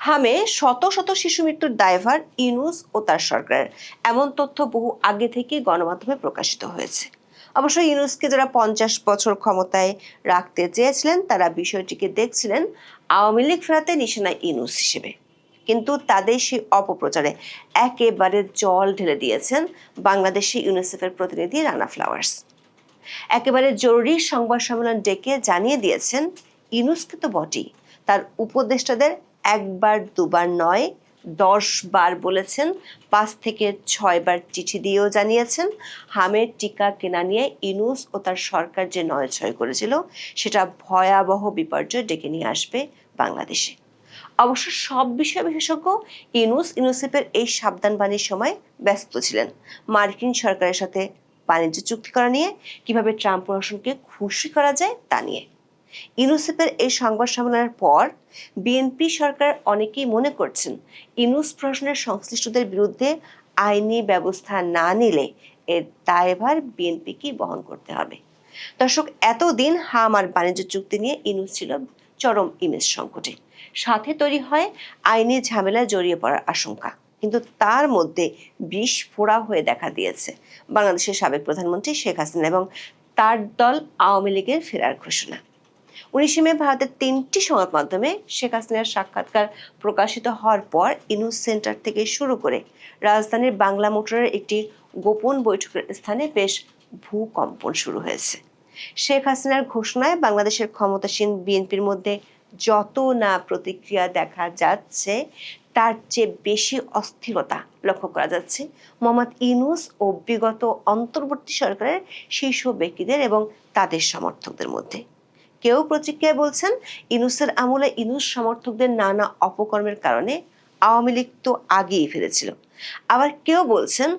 হামে শত শত শিশু মৃত্যুর দায়ভার ইউনূস ও তার সরকারের, এমন তথ্য বহু আগে থেকেই গণমাধ্যমে প্রকাশিত হয়েছে। অবশ্য ইউনূসকে যারা 50 বছর ক্ষমতায় রাখতে চেয়েছিলেন তারা বিষয়টিকে দেখছিলেন আওয়ামী লীগ ফেরাতে নিশানা ইউনূস হিসেবে। কিন্তু তাদের সেই অপপ্রচারে একেবারে জল ঢেলে দিয়েছেন বাংলাদেশি ইউনিসেফের প্রতিনিধি রানা ফ্লাওয়ার্স। একেবারে জরুরি সংবাদ সম্মেলন ডেকে জানিয়ে দিয়েছেন ইউনূসকে তো বটেই, তার উপদেষ্টাদের একবার দুবার নয় 10 বার বলেছেন, 5 থেকে 6 বার চিঠি দিয়েও জানিয়েছেন হামের টিকা কেনা নিয়ে ইউনূস ও তার সরকার যে নয়ছয় করেছিল সেটা ভয়াবহ বিপর্যয় ডেকে নিয়ে আসবে বাংলাদেশে। অবশ্য সব বিষয় বিশেষজ্ঞ ইউনূসেফের এই সাবধানবাণীর সময় ব্যস্ত ছিলেন মার্কিন সরকারের সাথে বাণিজ্য চুক্তি করা নিয়ে, কিভাবে ট্রাম্প প্রশাসনকে খুশি করা যায় তা নিয়ে। ইউনূসেফের এই সংবাদ সম্মেলনের পর বিএনপি সরকার অনেকেই মনে করছেন ইউনূস প্রশাসনের সংশ্লিষ্টদের বিরুদ্ধে আইনি ব্যবস্থা না নিলে এর দায়ভার বিএনপিকেই বহন করতে হবে। দর্শক, এতদিন হাম আর বাণিজ্য চুক্তি নিয়ে ইউনূস ছিল চরম ইমেজ সংকটে, সাথে তৈরি হয় আইনি ঝামেলায় জড়িয়ে পড়ার আশঙ্কা। কিন্তু তার মধ্যে বিষ ফোড়া হয়ে দেখা দিয়েছে বাংলাদেশের সাবেক প্রধানমন্ত্রী শেখ হাসিনা এবং তার দল আওয়ামী লীগের ফেরার ঘোষণা। 19 মে ভারতের 3টি সংবাদ মাধ্যমে শেখ হাসিনার সাক্ষাৎকার প্রকাশিত হওয়ার পর ইউনূস সেন্টার থেকে শুরু করে রাজধানীর বাংলা মোটরের একটি গোপন বৈঠকের স্থানে বেশ ভূকম্পন শুরু হয়েছে। শেখ হাসিনার ঘোষণায় বাংলাদেশের ক্ষমতাসীন বিএনপির মধ্যে যত না প্রতিক্রিয়া দেখা যাচ্ছে তার চেয়ে বেশি অস্থিরতা লক্ষ্য করা যাচ্ছে মোহাম্মদ ইউনূস ও বিগত অন্তর্বর্তী সরকারের শীর্ষ ব্যক্তিদের এবং তাদের সমর্থকদের মধ্যে। কেউ প্রতিক্রিয়ায় বলছেন ইউনূসের আমলে ইউনূস সমর্থকদের নানা অপকর্মের কারণে আওয়ামী লীগ তো আগেই ফিরেছিল। আবার কেউ বলছেন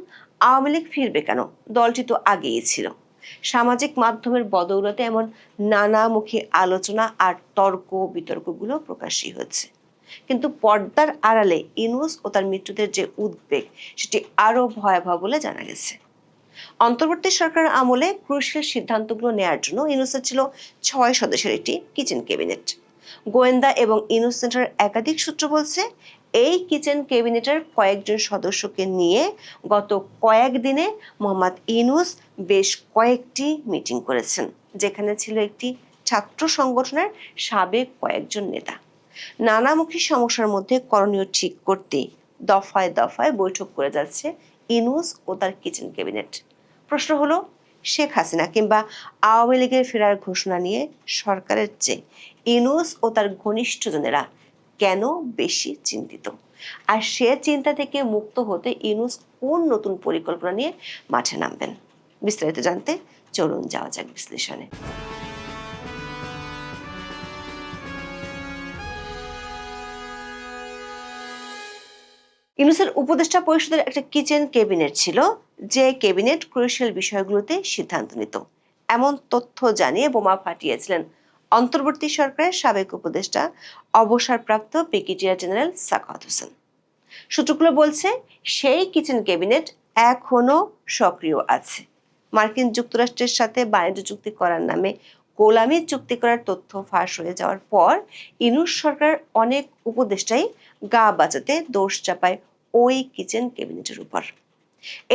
আওয়ামী লীগ ফিরবে কেন, দলটি তো আগেই ছিল। সামাজিক মাধ্যমের বদৌলতে এমন নানামুখী আলোচনা আর তর্ক বিতর্কগুলো প্রকাশই হচ্ছে। কিন্তু পর্দার আড়ালে ইউনূস ও তার মিত্রদের যে উদ্বেগ সেটি আরো ভয়াবহ বলে জানা গেছে। অন্তর্বর্তী সরকারের আমলে ক্রুশিয়াল সিদ্ধান্তগুলো নেয়ার জন্য ইউনূসের ছিল 6 সদস্যের একটি কিচেন ক্যাবিনেট। গোয়েন্দা এবং ইউনূস সেন্টারের একাধিক সূত্র বলছে এই কিচেন ক্যাবিনেটের কয়েকজন সদস্যকে নিয়ে গত কয়েকদিনে মোহাম্মদ ইউনূস বেশ কয়েকটি মিটিং করেছেন, যেখানে ছিল একটি ছাত্র সংগঠনের সাবেক কয়েকজন নেতা। নানামুখী সমস্যার মধ্যে করণীয় ঠিক করতে দফায় দফায় বৈঠক করে যাচ্ছে ইউনূস ও তার কিচেন ক্যাবিনেট। প্রশ্ন হলো, শেখ হাসিনা কিংবা আওয়ামী লীগের ফেরার ঘোষণা নিয়ে সরকারের চেয়ে ইউনূস ও তার ঘনিষ্ঠজনেরা কেন বেশি চিন্তিত? আর সে চিন্তা থেকে মুক্ত হতে ইউনূস কোন নতুন পরিকল্পনা নিয়ে মাঠে নামবেন? বিস্তারিত জানতে চলুন যাওয়া যাক বিশ্লেষণে। ইউনূসের উপদেষ্টা পরিষদের একটা কিচেন ক্যাবিনেট ছিল, যে ক্যাবিনেট ক্রুশিয়াল বিষয়গুলোতে সিদ্ধান্ত নিত, এমন তথ্য জানিয়ে বোমা ফাটিয়েছিলেন অন্তর্বর্তী সরকারের সাবেক উপদেষ্টা অবসরপ্রাপ্ত ব্রিগেডিয়ার জেনারেল সাখাওয়াত হোসেন। সূত্রগুলো বলছে সেই কিচেন ক্যাবিনেট এখনো সক্রিয় আছে। মার্কিন যুক্তরাষ্ট্রের সাথে বাণিজ্য চুক্তি করার নামে গোলামি চুক্তি করার তথ্য ফাঁস হয়ে যাওয়ার পর ইউনূস সরকারের অনেক উপদেষ্টাই গা বাঁচাতে দোষ চাপায় ওই কিচেন ক্যাবিনেটের উপর।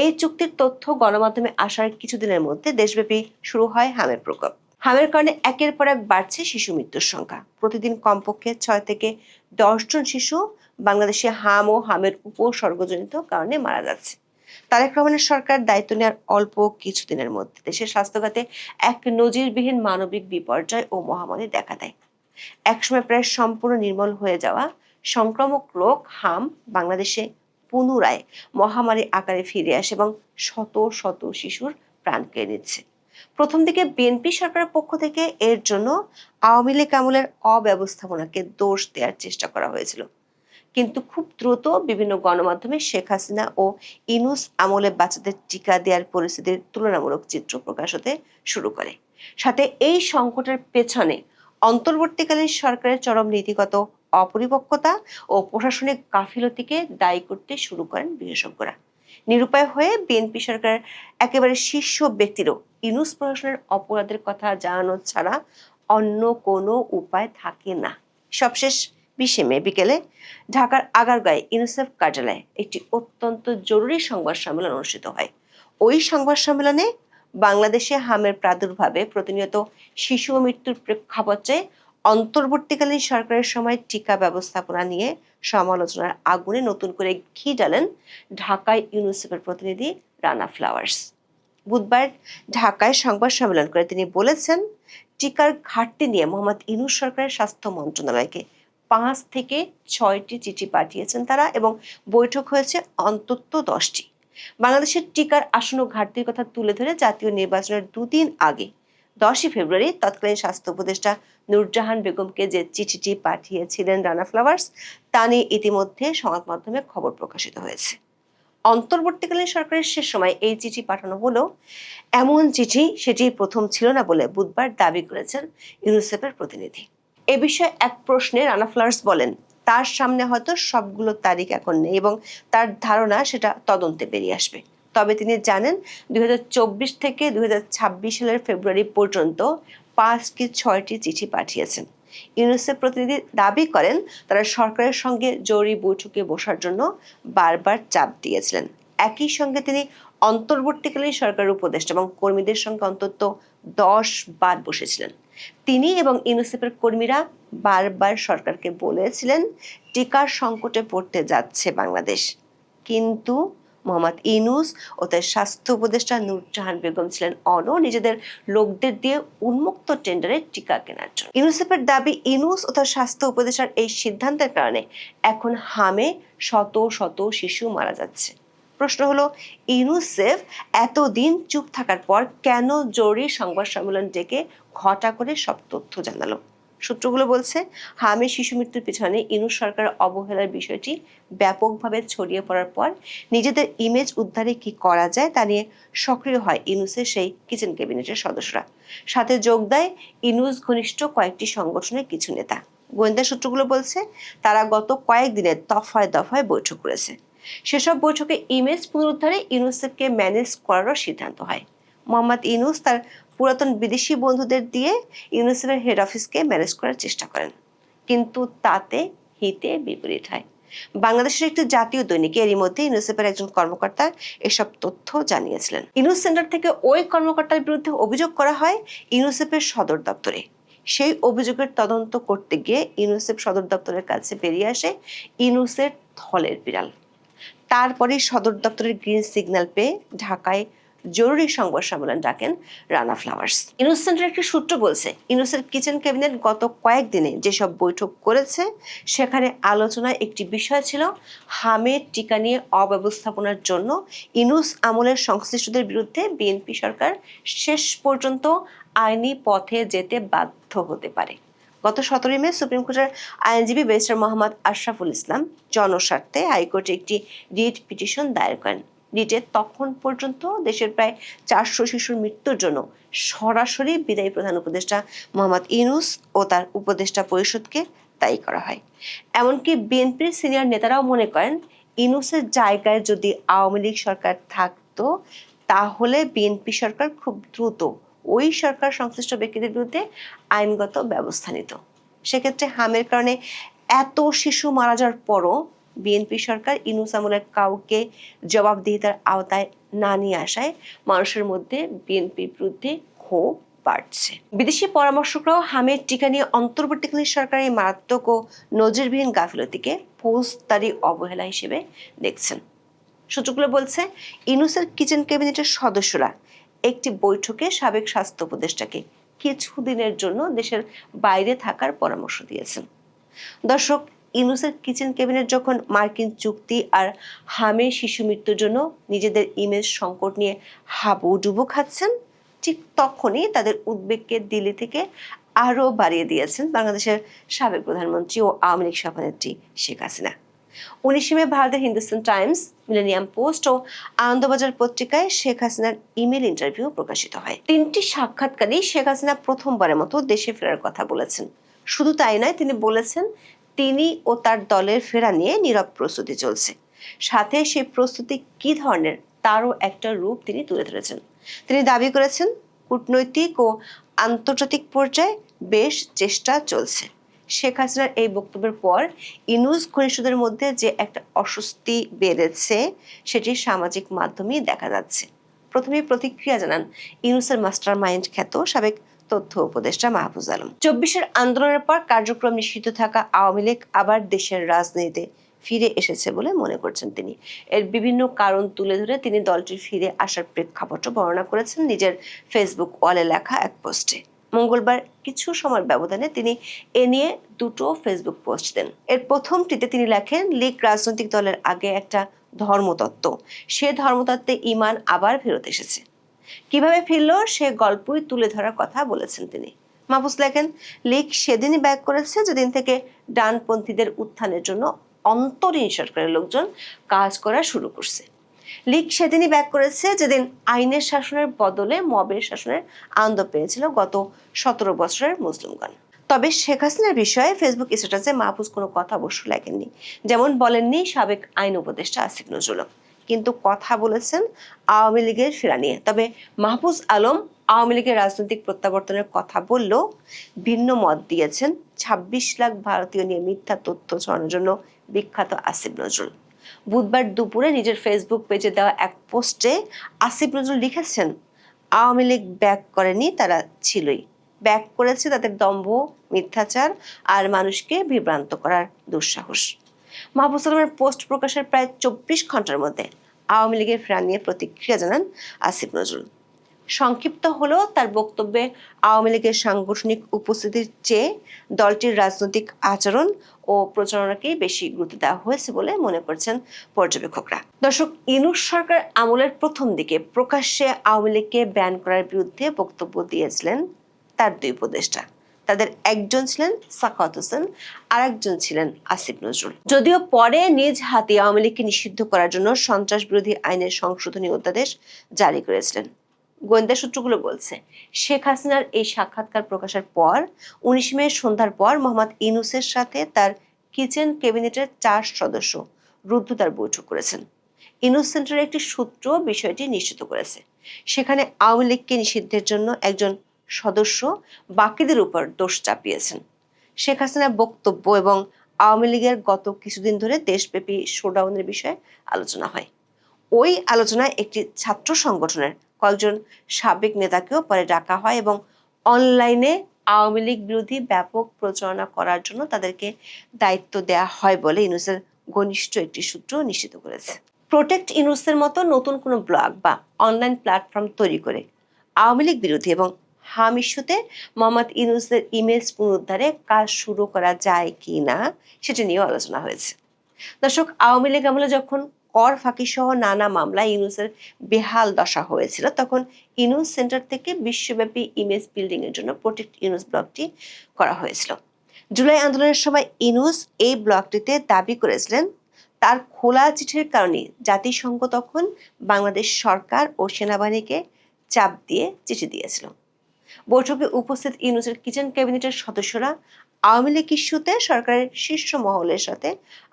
এই চুক্তির তথ্য গণমাধ্যমে আসার কিছুদিনের মধ্যে দেশব্যাপী শুরু হয় হামের প্রকোপ। হামের কারণে একের পর এক বাড়ছে শিশু মৃত্যুর সংখ্যা। প্রতিদিন কমপক্ষে 6 থেকে 10 জন শিশু বাংলাদেশে হাম ও হামের উপসর্গজনিত কারণে মারা যাচ্ছে। তারেক রহমানের সরকার দায়িত্ব নেওয়ার অল্প কিছুদিনের মধ্যে দেশের স্বাস্থ্যখাতে এক নজিরবিহীন মানবিক বিপর্যয় ও মহামারী দেখা দেয়। একসময় প্রায় সম্পূর্ণ নির্মূল হয়ে যাওয়া সংক্রামক রোগ হাম বাংলাদেশে পুনরায় মহামারী আকারে ফিরে আসে এবং শত শত শিশুর প্রাণ কেড়ে নিচ্ছে। প্রথম দিকে বিএনপি সরকারের পক্ষ থেকে এর জন্য আওয়ামী লীগ আমলের অব্যবস্থাপনাকে দোষ দেওয়ার চেষ্টা করা হয়েছিল, কিন্তু খুব দ্রুত বিভিন্ন গণমাধ্যমে শেখ হাসিনা ও ইউনূস আমলে বাচ্চাদের টিকা দেওয়ার পরিস্থিতির তুলনামূলক চিত্র প্রকাশ হতে শুরু করে। সাথে এই সংকটের পেছনে অন্তর্বর্তীকালীন সরকারের চরম নীতিগত অপরিপক্কতা ও প্রশাসনিক গাফিলতিকে দায়ী করতে শুরু করেন বিশেষজ্ঞরা। নিরুপায় হয়ে বিএনপি সরকারের একেবারে শীর্ষ ব্যক্তিরও ইউনূস প্রশাসনের অপরাধের কথা জানানো ছাড়া অন্য কোনো উপায় থাকে না। সবশেষ 20 মে বিকেলে ঢাকার আগারগাঁয়ে ইউনিসেফ কার্যালয়ে একটি অত্যন্ত জরুরি সংবাদ সম্মেলন অনুষ্ঠিত হয়। ওই সংবাদ সম্মেলনে বাংলাদেশে হামের প্রাদুর্ভাবে প্রতিনিয়ত শিশু মৃত্যুর প্রেক্ষাপটে অন্তর্বর্তীকালীন সরকারের সময় টিকা ব্যবস্থাপনা নিয়ে সমালোচনার আগুনে নতুন করে ঘি ঢালেন ঢাকায় ইউনিসেফের প্রতিনিধি রানা ফ্লাওয়ার্স। বুধবার ঢাকায় সংবাদ সম্মেলন করে তিনি বলেছেন, টিকার ঘাটতি নিয়ে মোহাম্মদ ইউনূস সরকারের স্বাস্থ্য মন্ত্রণালয়কে 5 থেকে 6টি চিঠি পাঠিয়েছেন তারা, এবং বৈঠক হয়েছে অন্তত 10টি। বাংলাদেশের টিকার আসন্ন ঘাটতির কথা তুলে ধরে জাতীয় নির্বাচনের 2 দিন আগে 10ই ফেব্রুয়ারি তৎকালীন স্বাস্থ্য উপদেষ্টা নূরজাহান বেগমকে যে চিঠিটি পাঠিয়েছিলেন রানা ফ্লাওয়ার্স, তা নিয়ে ইতিমধ্যে সংবাদ মাধ্যমে খবর প্রকাশিত হয়েছে। অন্তর্বর্তীকালীন সরকারের শেষ সময় এই চিঠি পাঠানো হলো এমন চিঠি সেটি প্রথম ছিল না বলে বুধবার দাবি করেছেন ইউনিসেফের প্রতিনিধি। এ বিষয়ে এক প্রশ্নে রানা ফ্লাওয়ার্স বলেন, তার সামনে হয়তো সবগুলো তারিখ এখন নেই এবং তার ধারণা সেটা তদন্তে বেরিয়ে আসবে। তবে তিনি জানেন 2024 থেকে 2026 সালের ফেব্রুয়ারি পর্যন্ত 5 কি 6টি চিঠি পাঠিয়েছেন। ইউনিসেফ প্রতিনিধি দাবি করেন, তারা সরকারের সঙ্গে জরুরি বৈঠকে বসার জন্য বারবার চাপ দিয়েছিলেন। একই সঙ্গে তিনি অন্তর্বর্তীকালীন সরকারের উপদেষ্টা এবং কর্মীদের সঙ্গে অন্তত 10 বার বসেছিলেন। তিনি এবং ইউনিসেফের কর্মীরা বারবার সরকারকে বলেছিলেন টিকার সংকটে পড়তে যাচ্ছে বাংলাদেশ, কিন্তু মোহাম্মদ ইউনূস ও তার স্বাস্থ্য উপদেষ্টা নূরজাহান বেগম ছিলেন নিজেদের লোকদের দিয়ে উন্মুক্ত টেন্ডারে টিকা কেনার জন্য। ইউনিসেফের দাবি, ইউনূস ও তার স্বাস্থ্য উপদেষ্টার এই সিদ্ধান্তের কারণে এখন হামে শত শত শিশু মারা যাচ্ছে। প্রশ্ন হলো, ইউনিসেফ এতদিন চুপ থাকার পর কেন জরুরি সংবাদ সম্মেলন ডেকে ঘটা করে সব তথ্য জানালো? সূত্রগুলো বলছে, হামে শিশু মৃত্যুর পিছনে ইউনূস সরকারের অবহেলার বিষয়টি ব্যাপকভাবে ছড়িয়ে পড়ার পর নিজেদের ইমেজ উদ্ধারে কি করা যায় তা নিয়ে সক্রিয় হয় ইউনূসের সেই কিচেন ক্যাবিনেটের সদস্যরা। সাথে যোগ দেয় ইউনূস ঘনিষ্ঠ কয়েকটি সংগঠনের কিছু নেতা। গোয়েন্দা সূত্রগুলো বলছে, তারা গত কয়েকদিনে দফায় দফায় বৈঠক করেছে। সেসব বৈঠকে ইমেজ পুনরুদ্ধারে ইউনিসেফকে ম্যানেজ করারও সিদ্ধান্ত হয়। মোহাম্মদ ইউনূস তার পুরাতন বিদেশি বন্ধুদের দিয়ে ইউনিসেফের হেড অফিসকে ম্যানেজ করার চেষ্টা করেন, কিন্তু তাতে হিতে বিপরীত হয়। বাংলাদেশের একটি জাতীয় দৈনিকে এরই মধ্যে ইউনিসেফের একজন কর্মকর্তা এসব তথ্য জানিয়েছিলেন। ইউনূস সেন্টার থেকে ওই কর্মকর্তার বিরুদ্ধে অভিযোগ করা হয় ইউনিসেফের সদর দপ্তরে। সেই অভিযোগের তদন্ত করতে গিয়ে ইউনিসেফ সদর দপ্তরের কাছে বেরিয়ে আসে ইউনূসের থলের বিড়াল। তারপরে সদর দপ্তরের গ্রিন সিগন্যাল পেয়ে ঢাকায় জরুরি সংবাদ সম্মেলন ডাকেন রানা ফ্লাওয়ার্স। ইউনূস সেন্টারের একটি সূত্র বলছে, ইউনূসের কিচেন ক্যাবিনেট গত কয়েকদিনে যেসব বৈঠক করেছে সেখানে আলোচনায় একটি বিষয় ছিল হামের টিকা নিয়ে অব্যবস্থাপনার জন্য ইউনূস আমলের সংশ্লিষ্টদের বিরুদ্ধে বিএনপি সরকার শেষ পর্যন্ত আইনি পথে যেতে বাধ্য হতে পারে। গত 17 মে সুপ্রিম কোর্টের আইনজীবী ব্যারিস্টার মোহাম্মদ আশরাফুল ইসলাম জনস্বার্থে হাইকোর্টে একটি রিট পিটিশন দায়ের করেন। রিটে তখন পর্যন্ত দেশের প্রায় 400 শিশুর মৃত্যুর জন্য সরাসরি বিদায়ী প্রধান উপদেষ্টা মোহাম্মদ ইউনূস ও তার উপদেষ্টা পরিষদকে দায়ী করা হয়। এমনকি বিএনপির সিনিয়র নেতারাও মনে করেন, ইউনূসের জায়গায় যদি আওয়ামী লীগ সরকার থাকতো তাহলে বিএনপি সরকার খুব দ্রুত ওই সরকার সংশ্লিষ্ট ব্যক্তিদের বিরুদ্ধে আইনগত ব্যবস্থা নিত। সেক্ষেত্রে হামের কারণে এত শিশু মারা যাওয়ার পরও বিএনপি সরকার ইউনূস আমলের কাউকে জবাবদিহিতার আওতায় না নিয়ে আসায় মানুষের মধ্যে বিএনপির বিরুদ্ধে ক্ষোভ বাড়ছে। বিদেশি পরামর্শকরাও হামের টিকা নিয়ে অন্তর্বর্তীকালীন সরকারের মারাত্মক ও নজিরবিহীন গাফিলতিকে ফৌজদারি অবহেলা হিসেবে দেখছেন। সূত্রগুলো বলছে, ইউনূসের কিচেন ক্যাবিনেটের সদস্যরা একটি বৈঠকে সাবেক স্বাস্থ্য উপদেষ্টাকে কিছুদিনের জন্য দেশের বাইরে থাকার পরামর্শ দিয়েছেন। দর্শক, ইউনূসের কিচেন ক্যাবিনেট যখন মার্কিন চুক্তি আর হামে শিশু মৃত্যুর জন্য নিজেদের ইমেজ সংকট নিয়ে হাবুডুবু খাচ্ছেন, ঠিক তখনই তাদের উদ্বেগকে দিল্লি থেকে আরও বাড়িয়ে দিয়েছেন বাংলাদেশের সাবেক প্রধানমন্ত্রী ও আওয়ামী লীগ সভানেত্রী শেখ হাসিনা। 19 মে ভারতের হিন্দুস্তান টাইমস, মিলেনিয়াম পোস্ট ও আনন্দবাজার পত্রিকায় শেখ হাসিনার ইমেল ইন্টারভিউ প্রকাশিত হয়। 3টি সাক্ষাৎকারেই শেখ হাসিনা প্রথমবারের মতো দেশে ফেরার কথা বলেছেন। শুধু তাই নয়, তিনি বলেছেন তিনি ও তার দলের ফেরা নিয়ে নীরব প্রস্তুতি চলছে। সাথে সেই প্রস্তুতি কি ধরনের তারও একটা রূপ তিনি তুলে ধরেছেন। তিনি দাবি করেছেন, কূটনৈতিক ও আন্তর্জাতিক পর্যায়ে বেশ চেষ্টা চলছে। শেখ হাসিনার এই বক্তব্যের পর ইউনূস ঘনিষ্ঠদের মধ্যে যে একটা অস্বস্তি বেড়েছে সেটি সামাজিক মাধ্যমেই দেখা যাচ্ছে। প্রথমেই প্রতিক্রিয়া জানান ইউনূসের মাস্টার মাইন্ড খ্যাত সাবেক তথ্য উপদেষ্টা মাহফুজ আলম। 24-এর আন্দোলনের পর কার্যক্রম নিষিদ্ধ থাকা আওয়ামী লীগ আবার দেশের রাজনীতিতে ফিরে এসেছে বলে মনে করছেন তিনি। এর বিভিন্ন কারণ তুলে ধরে তিনি দলটির ফিরে আসার প্রেক্ষাপট বর্ণনা করেছেন নিজের ফেসবুক ওয়ালে লেখা এক পোস্টে। মঙ্গলবার কিছু সময়ের ব্যবধানে তিনি এ নিয়ে দুটো ফেসবুক পোস্ট দেন। এর প্রথমটিতে তিনি লেখেন, লীগ রাজনৈতিক দলের আগে একটা ধর্মতত্ত্ব, সে ধর্মতত্ত্বে ঈমান আবার ফেরত এসেছে। কিভাবে ফিরল সে গল্পই তুলে ধরার কথা বলেছেন তিনি। মাহফুজ লেখেন, লীগ সেদিনই ব্যাক করেছে যেদিন থেকে ডানপন্থীদের উত্থানের জন্য অন্তরীণ সরকারের লোকজন কাজ করা শুরু করছে। লীগ সেদিনই ব্যাক করেছে যেদিন আইনের শাসনের বদলে মবের শাসনের আনন্দ পেয়েছিল গত 17 বছরের মুসলিমগণ। তবে শেখ হাসিনার বিষয়ে ফেসবুক স্ট্যাটাসে মাহফুজ কোনো কথা অবশ্য লেখেননি। যেমন বলেননি সাবেক আইন উপদেষ্টা আসিফ নজরুল, কিন্তু কথা বলেছেন আওয়ামী লীগের ফেরা নিয়ে। তবে মাহফুজ আলম আওয়ামী লীগের রাজনৈতিক প্রত্যাবর্তনের কথা বললেও ভিন্ন মত দিয়েছেন 26 লাখ ভারতীয় নিয়ে মিথ্যা তথ্য ছড়ানোর জন্য বিখ্যাত আসিফ নজরুল। বুধবার দুপুরে নিজের ফেসবুক পেজে দেওয়া এক পোস্টে আসিফ নজরুল লিখেছেন, আওয়ামী লীগ ব্যাক করেনি, তারা ছিলই। ব্যাক করেছে তাদের দম্ভ, মিথ্যাচার আর মানুষকে বিভ্রান্ত করার দুঃসাহস। মাহফুজ আলমের পোস্ট প্রকাশের প্রায় 24 ঘন্টার মধ্যে আওয়ামী লীগের ফেরা নিয়ে প্রতিক্রিয়া জানান আসিফ নজরুল। সংক্ষিপ্ত হলেও তার বক্তব্যে আওয়ামী লীগের সাংগঠনিক উপস্থিতির চেয়ে দলটির রাজনৈতিক আচরণ ও প্রচারণাকেই বেশি গুরুত্ব দেওয়া হয়েছে বলে মনে করছেন পর্যবেক্ষকরা। দর্শক, ইউনূস সরকার আমলের প্রথম দিকে প্রকাশ্যে আওয়ামী লীগকে ব্যান করার বিরুদ্ধে বক্তব্য দিয়েছিলেন তার দুই উপদেষ্টা। তাদের একজন ছিলেন সাখাওয়াত হোসেন, আরেকজন ছিলেন আসিফ নজরুল। যদিও পরে নিজ হাতে আওয়ামী লীগকে নিষিদ্ধ করার জন্য সন্ত্রাস বিরোধী আইনের সংশোধনী অধ্যাদেশ জারি করেছিলেন। গোয়েন্দা সূত্রগুলো বলছে, শেখ হাসিনার এই সাক্ষাৎকার প্রকাশের পর 19 মে সন্ধ্যার পর মোহাম্মদ ইউনূসের সাথে তার কিচেন ক্যাবিনেটের 4 সদস্য রুদ্ধদ্বার বৈঠক করেছেন। ইউনূস সেন্টারের একটি সূত্র বিষয়টি নিশ্চিত করেছে। সেখানে আওয়ামী লীগকে নিষিদ্ধের জন্য একজন সদস্য বাকিদের উপর দোষ চাপিয়েছেন। শেখ হাসিনার বক্তব্য এবং আওয়ামী লীগের গত কিছুদিন ধরে দেশব্যাপী শোডাউনের বিষয়ে আলোচনা হয়। ওই আলোচনায় একটি ছাত্র সংগঠনের কয়েকজন সাবেক নেতাকেও পরে ডাকা হয় এবং অনলাইনে আওয়ামী লীগ বিরোধী ব্যাপক প্রচারণা করার জন্য তাদেরকে দায়িত্ব দেওয়া হয় বলে ইউনূসের ঘনিষ্ঠ একটি সূত্র নিশ্চিত করেছে। প্রোটেক্ট ইউনূসের মতো নতুন কোনো ব্লগ বা অনলাইন প্ল্যাটফর্ম তৈরি করে আওয়ামী লীগ বিরোধী এবং হাম ইস্যুতে মোহাম্মদ ইউনূসের ইমেজ পুনরুদ্ধারে কাজ শুরু করা যায় কি না সেটা নিয়েও আলোচনা হয়েছে। দর্শক, আওয়ামী লীগ আমলে যখন কর ফাঁকি সহ নানা মামলায় ইউনূসের বেহাল দশা হয়েছিল, তখন ইউনূস সেন্টার থেকে বিশ্বব্যাপী ইমেজ বিল্ডিং এর জন্য প্রোটেক্ট ইউনূস ব্লগটি করা হয়েছিল। জুলাই আন্দোলনের সময় ইউনূস এই ব্লগটিতে দাবি করেছিলেন তার খোলা চিঠির কারণে জাতিসংঘ তখন বাংলাদেশ সরকার ও সেনাবাহিনীকে চাপ দিয়ে চিঠি দিয়েছিল। বৈঠকে উপস্থিত ইউনূসের কিচেন ক্যাবিনেটের সদস্যরা আওয়ামী লীগ ইস্যুতে সরকারের শীর্ষ মহলের সাথে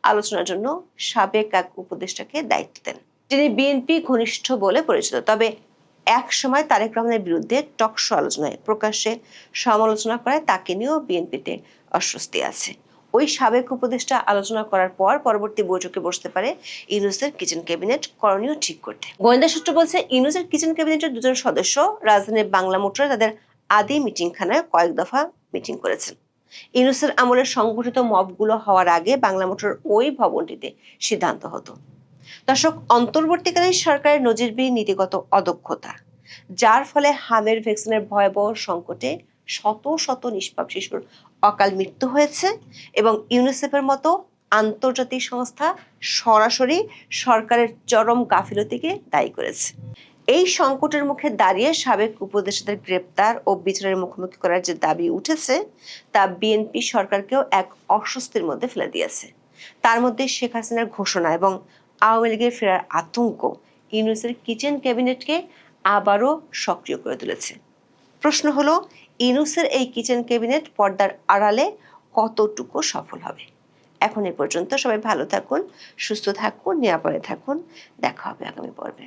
আলোচনার জন্য সাবেক এক উপদেষ্টাকে দায়িত্ব দেন, যিনি বিএনপি ঘনিষ্ঠ বলে পরিচিত। তবে এক সময় তারেক রহমানের বিরুদ্ধে টকশো আলোচনায় প্রকাশ্যে সমালোচনা করায় তাকে নিয়েও বিএনপিতে অস্বস্তি আছে। ওই সাবেক উপদেষ্টা আলোচনা করার পর পরবর্তী বৈঠকে বসতে পারে ইউনূসের কিচেন ক্যাবিনেট করণীয় ঠিক করতে। গোয়েন্দা সূত্র বলছে, ইউনূসের কিচেন ক্যাবিনেটের দুজন সদস্য রাজধানীর বাংলা মোটরে তাদের আদি মিটিংখানায় কয়েক দফা মিটিং করেছেন। ইউনূসের আমলের সংগঠিত মবগুলো হওয়ার আগে বাংলা মোটর ওই ভবনটিতে সিদ্ধান্ত হতো। দর্শক, অন্তর্বর্তীকালীন সরকারের নজিরবিহীন নীতিগত অদক্ষতা, যার ফলে হামের ভ্যাকসিনের ভয়াবহ সংকটে শত শত নিষ্পাপ শিশুর অকাল মৃত্যু হয়েছে এবং ইউনিসেফের মতো আন্তর্জাতিক সংস্থা সরাসরি সরকারের চরম গাফিলতিকে দায়ী করেছে। এই সংকটের মুখে দাঁড়িয়ে সাবেক উপদেষ্টাদের গ্রেপ্তার ও বিচারের মুখোমুখি করার যে দাবি উঠেছে তা বিএনপি সরকারকেও এক অস্বস্তির মধ্যে ফেলে দিয়েছে। তার মধ্যে শেখ হাসিনার ঘোষণা এবং আওয়ামী লীগের ফেরার আতঙ্ক ইউনূসের কিচেন ক্যাবিনেটকে আবারও সক্রিয় করে তুলেছে। প্রশ্ন হলো, ইউনূসের এই কিচেন ক্যাবিনেট পর্দার আড়ালে কতটুকু সফল হবে? এখন এ পর্যন্ত। সবাই ভালো থাকুন, সুস্থ থাকুন, নিরাপদে থাকুন। দেখা হবে আগামী পর্বে।